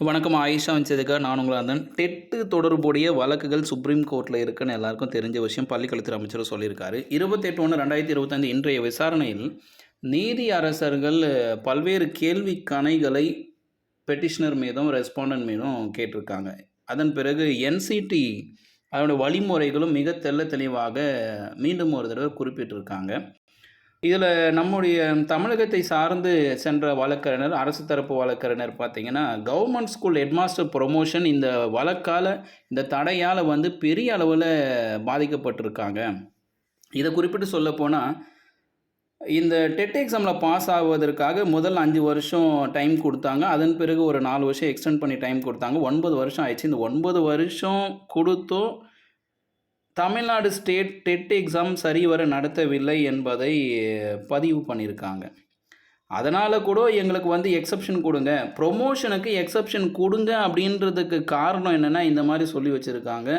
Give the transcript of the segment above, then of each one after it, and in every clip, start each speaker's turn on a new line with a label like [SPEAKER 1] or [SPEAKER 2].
[SPEAKER 1] வணக்கம். ஆயிஷா வந்ததுக்காக நான் உங்களாந்தன். டெட்டு தொடர்புடைய வழக்குகள் சுப்ரீம் கோர்ட்ல இருக்குன்னு எல்லாருக்கும் தெரிஞ்ச விஷயம். பள்ளிக்கல்வித்துறை அமைச்சரும் சொல்லியிருக்காரு. 28/1/2025 இன்றைய விசாரணையில் நீதியரசர்கள் பல்வேறு கேள்வி கணைகளை பெட்டிஷனர் மீதும், ரெஸ்பாண்டன்ட் மீதும் கேட்டிருக்காங்க. அதன் பிறகு என்சிடி அதனுடைய வழிமுறைகளும் மிக தெளிவாக மீண்டும் ஒரு தடவை குறிப்பிட்டிருக்காங்க. இதில் நம்முடைய தமிழகத்தை சார்ந்து சென்ற வழக்கறிஞர், அரசு தரப்பு வழக்கறிஞர் பார்த்தீங்கன்னா, கவர்மெண்ட் ஸ்கூல் ஹெட்மாஸ்டர் ப்ரொமோஷன் இந்த வழக்கால், இந்த தடையால் வந்து பெரிய அளவில் பாதிக்கப்பட்டிருக்காங்க. இதை குறிப்பிட்டு சொல்லப்போனால், இந்த டெட் எக்ஸாமில் பாஸ் ஆவதற்காக முதல் 5 வருஷம் டைம் கொடுத்தாங்க. அதன் பிறகு ஒரு 4 வருஷம் எக்ஸ்டெண்ட் பண்ணி டைம் கொடுத்தாங்க. 9 வருஷம் ஆயிடுச்சு. இந்த 9 வருஷம் கொடுத்தும் தமிழ்நாடு ஸ்டேட் டெட் எக்ஸாம் சரிவர நடத்தவில்லை என்பதை பதிவு பண்ணியிருக்காங்க. அதனால் கூட எங்களுக்கு வந்து எக்ஸப்ஷன் கொடுங்க, ப்ரொமோஷனுக்கு எக்ஸப்ஷன் கொடுங்க அப்படின்றதுக்கு காரணம் என்னென்னா, இந்த மாதிரி சொல்லி வச்சுருக்காங்க.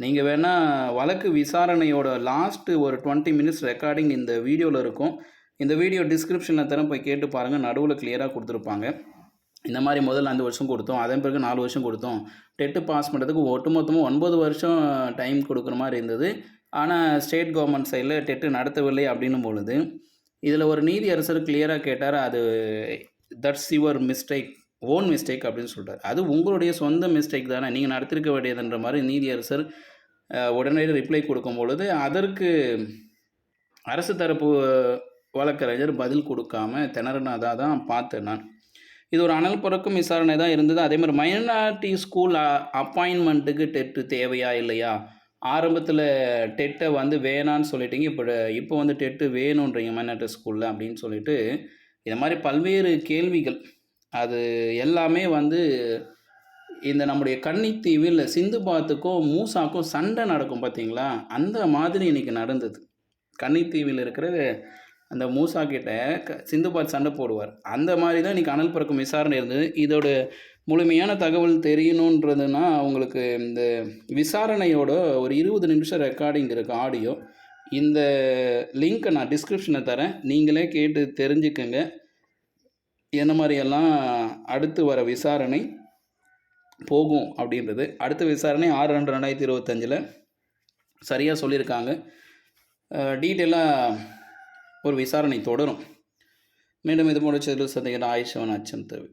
[SPEAKER 1] நீங்கள் வேணால் வழக்கு விசாரணையோட லாஸ்ட்டு ஒரு 20 மினிட்ஸ் ரெக்கார்டிங் இந்த வீடியோவில் இருக்கும். இந்த வீடியோ டிஸ்கிரிப்ஷனில் தரம் போய் கேட்டு பாருங்கள். நடுவில் கிளியராக கொடுத்துருப்பாங்க. இந்த மாதிரி முதல் 5 வருஷம் கொடுத்தோம், அதன் பிறகு 4 வருஷம் கொடுத்தோம். டெட்டு பாஸ் பண்ணுறதுக்கு ஒட்டுமொத்தமாக 9 வருஷம் டைம் கொடுக்குற மாதிரி இருந்தது. ஆனால் ஸ்டேட் கவர்மெண்ட் சைடில் டெட்டு நடத்தவில்லை அப்படின்னும் பொழுது, இதில் ஒரு நீதியரசர் கிளியராக கேட்டார். அது that's your mistake, own mistake அப்படின்னு சொல்கிறார். அது உங்களுடைய சொந்த மிஸ்டேக் தானே, நீங்கள் நடத்திருக்க வேண்டியதுன்ற மாதிரி நீதியரசர் உடனே ரிப்ளை கொடுக்கும் பொழுது, அதற்கு அரசு தரப்பு வழக்கறிஞர் பதில் கொடுக்காம திணறினதாக தான் பார்த்தேன் நான். இது ஒரு அனல் பறக்கும் விசாரணை தான் இருந்தது. அதே மாதிரி மைனாரிட்டி ஸ்கூல் அப்பாயின்மெண்ட்டுக்கு டெட்டு தேவையா இல்லையா? ஆரம்பத்தில் டெட்டை வந்து வேணான்னு சொல்லிட்டீங்க, இப்போ வந்து டெட்டு வேணுன்றீங்க மைனாரிட்டி ஸ்கூலில் அப்படின்னு சொல்லிட்டு, இந்த மாதிரி பல்வேறு கேள்விகள். அது எல்லாமே வந்து இந்த நம்முடைய கன்னித்தீவில் சிந்து பாத்துக்கும் மூசாக்கும் சண்டை நடக்கும் பார்த்தீங்களா? அந்த மாதிரி இன்றைக்கி நடந்தது. கன்னித்தீவில் இருக்கிற அந்த மூசா கிட்ட சிந்து பாத் சண்டை போடுவார். அந்த மாதிரி தான் இன்றைக்கி அனல் பறக்கும் விசாரணை இருந்தது. இதோட முழுமையான தகவல் தெரியணுன்றதுன்னா, அவங்களுக்கு இந்த விசாரணையோட ஒரு 20 நிமிஷம் ரெக்கார்டிங் இருக்குது, ஆடியோ. இந்த லிங்க்கை நான் டிஸ்கிரிப்ஷனில் தரேன். நீங்களே கேட்டு தெரிஞ்சுக்கங்க, என்ன மாதிரியெல்லாம் அடுத்து வர விசாரணை போகும் அப்படின்றது. அடுத்த விசாரணை 6/2/2025 சரியாக சொல்லியிருக்காங்க. டீட்டெயிலாக ஒரு விசாரணை தொடரும். மீண்டும் இது போன்ற செய்திகள் சந்திக்கிற ஆயிஷா அச்சம் தேவை.